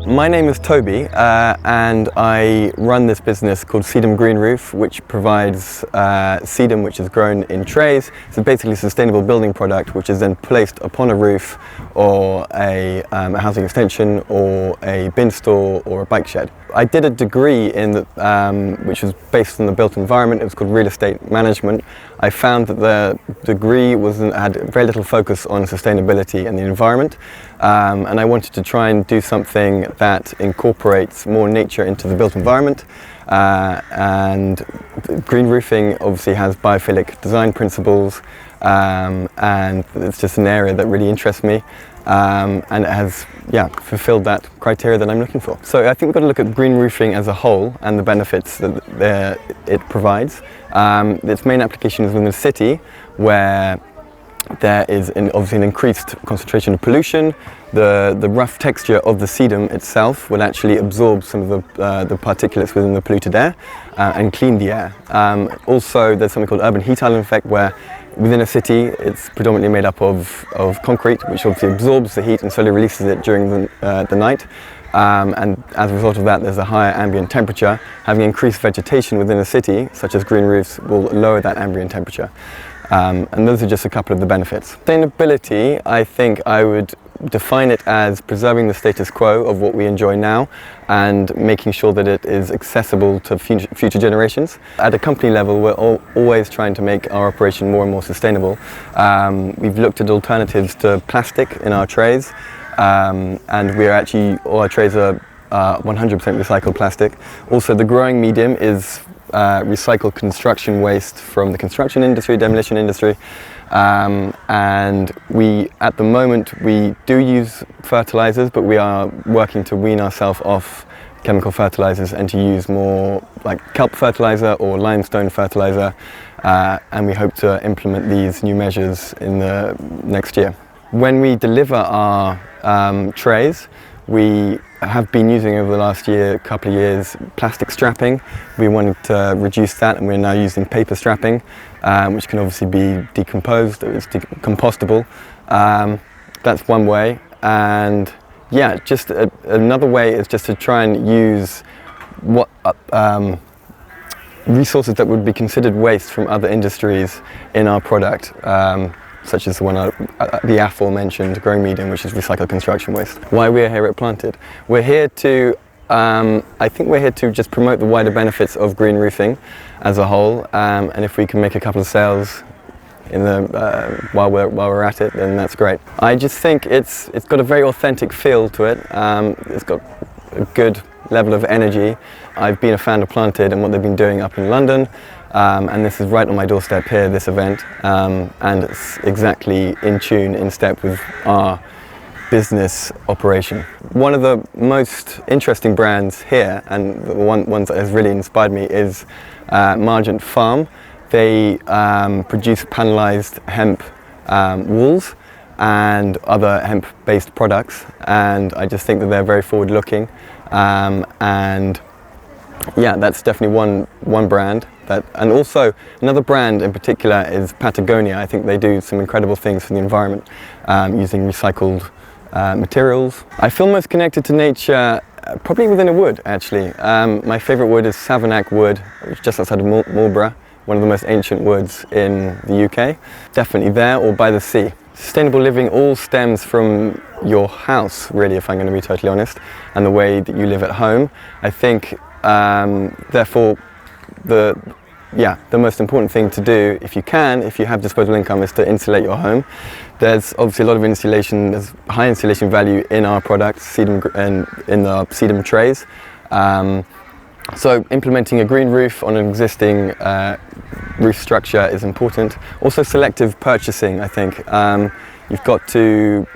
My name is Toby and I run this business called Sedum Green Roof, which provides sedum which is grown in trays. So basically a sustainable building product which is then placed upon a roof or a housing extension or a bin store or a bike shed. I did a degree in which was based on the built environment. It was called real estate management. I found that the degree had very little focus on sustainability and the environment, and I wanted to try and do something that incorporates more nature into the built environment. And green roofing obviously has biophilic design principles, and it's just an area that really interests me, and it has fulfilled that criteria that I'm looking for. So I think we've got to look at green roofing as a whole and the benefits that it provides. Its main application is within the city, where there is obviously an increased concentration of pollution. The rough texture of the sedum itself will actually absorb some of the particulates within the polluted air and clean the air. Also, there's something called urban heat island effect, where within a city it's predominantly made up of concrete, which obviously absorbs the heat and slowly releases it during the night. And as a result of that, there's a higher ambient temperature. Having increased vegetation within a city, such as green roofs, will lower that ambient temperature. And those are just a couple of the benefits. Sustainability, I think I would define it as preserving the status quo of what we enjoy now and making sure that it is accessible to future generations. At a company level, we're always trying to make our operation more and more sustainable. We've looked at alternatives to plastic in our trays, and all our trays are 100% recycled plastic. Also, the growing medium is recycled construction waste from the construction industry, demolition industry, and at the moment we do use fertilizers, but we are working to wean ourselves off chemical fertilizers and to use more like kelp fertilizer or limestone fertilizer, and we hope to implement these new measures in the next year. When we deliver our trays, we have been using over the last couple of years, plastic strapping. We wanted to reduce that, and we're now using paper strapping, which can obviously be decomposed. It's compostable. That's one way, and just another way is just to try and use resources that would be considered waste from other industries in our product. Such as the aforementioned growing medium, which is recycled construction waste. Why we're here at Planted? We're here to, I think we're here to just promote the wider benefits of green roofing as a whole, and if we can make a couple of sales while we're at it, then that's great. I just think it's got a very authentic feel to it. It's got a good level of energy. I've been a fan of Planted and what they've been doing up in London. And this is right on my doorstep here, this event, and it's exactly in step with our business operation. One of the most interesting brands here, and the ones that has really inspired me, is Margent Farm. They produce panelized hemp wools and other hemp-based products, and I just think that they're very forward-looking, and that's definitely one brand. And also another brand in particular is Patagonia. I think they do some incredible things for the environment, using recycled materials. I feel most connected to nature probably within a wood, actually. My favourite wood is Savanac wood, which is just outside of Marlborough, one of the most ancient woods in the UK. Definitely there or by the sea. Sustainable living all stems from your house, really, if I'm going to be totally honest, and the way that you live at home. I think, therefore, the most important thing to do, if you have disposable income, is to insulate your home. There's obviously a lot of insulation, there's high insulation value in our products, in the sedum trays. So implementing a green roof on an existing roof structure is important. Also selective purchasing, I think. You've got to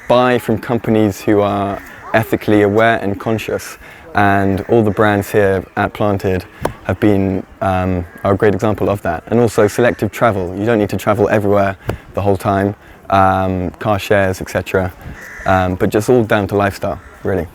buy from companies who are ethically aware and conscious. And all the brands here at Planted have been are a great example of that. And also selective travel. You don't need to travel everywhere the whole time, car shares, etc. But just all down to lifestyle, really.